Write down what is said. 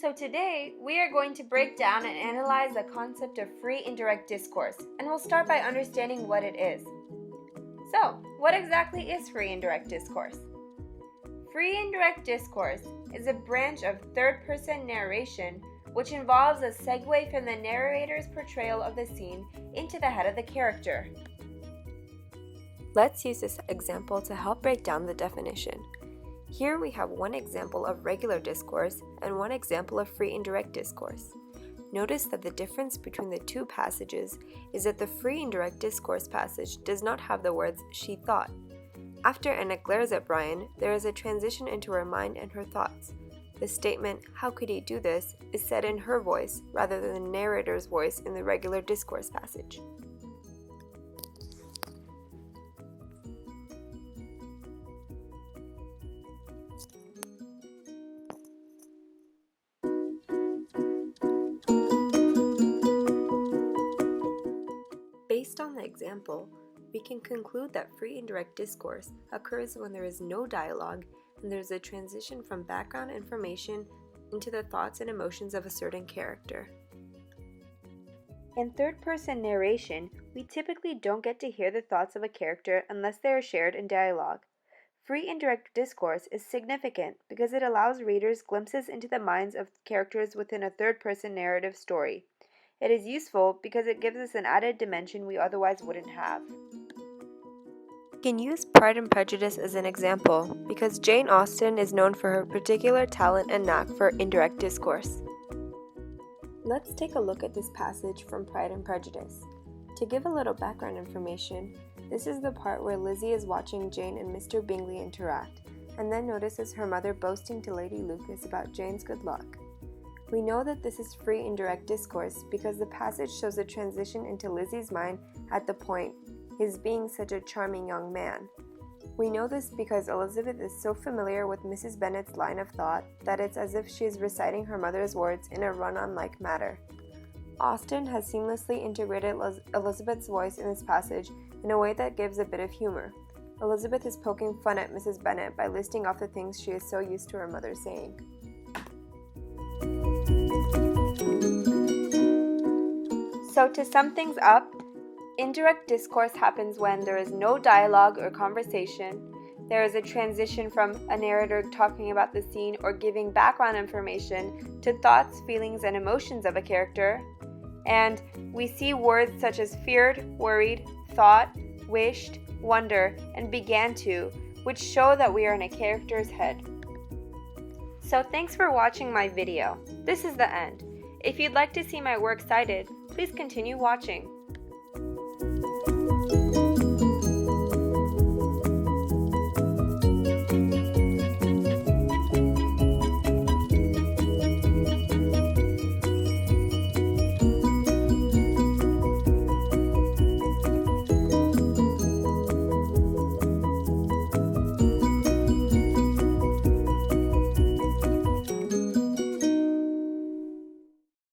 So today, we are going to break down and analyze the concept of free indirect discourse, and we'll start by understanding what it is. So, what exactly is free indirect discourse? Free indirect discourse is a branch of third-person narration which involves a segue from the narrator's portrayal of the scene into the head of the character. Let's use this example to help break down the definition. Here we have one example of regular discourse and one example of free indirect discourse. Notice that the difference between the two passages is that the free indirect discourse passage does not have the words "she thought." After Anna glares at Brian, there is a transition into her mind and her thoughts. The statement, "How could he do this?" is said in her voice rather than the narrator's voice in the regular discourse passage. Based on the example, we can conclude that free indirect discourse occurs when there is no dialogue and there is a transition from background information into the thoughts and emotions of a certain character. In third-person narration, we typically don't get to hear the thoughts of a character unless they are shared in dialogue. Free indirect discourse is significant because it allows readers glimpses into the minds of characters within a third-person narrative story. It is useful because it gives us an added dimension we otherwise wouldn't have. We can use Pride and Prejudice as an example because Jane Austen is known for her particular talent and knack for indirect discourse. Let's take a look at this passage from Pride and Prejudice. To give a little background information, this is the part where Lizzie is watching Jane and Mr. Bingley interact, and then notices her mother boasting to Lady Lucas about Jane's good luck. We know that this is free indirect discourse because the passage shows a transition into Lizzie's mind at the point, his being such a charming young man. We know this because Elizabeth is so familiar with Mrs. Bennet's line of thought that it's as if she is reciting her mother's words in a run-on-like manner. Austen has seamlessly integrated Elizabeth's voice in this passage in a way that gives a bit of humor. Elizabeth is poking fun at Mrs. Bennet by listing off the things she is so used to her mother saying. So to sum things up, indirect discourse happens when there is no dialogue or conversation, there is a transition from a narrator talking about the scene or giving background information to thoughts, feelings, and emotions of a character, and we see words such as feared, worried, thought, wished, wonder, and began to, which show that we are in a character's head. So thanks for watching my video. This is the end. If you'd like to see my works cited, please continue watching.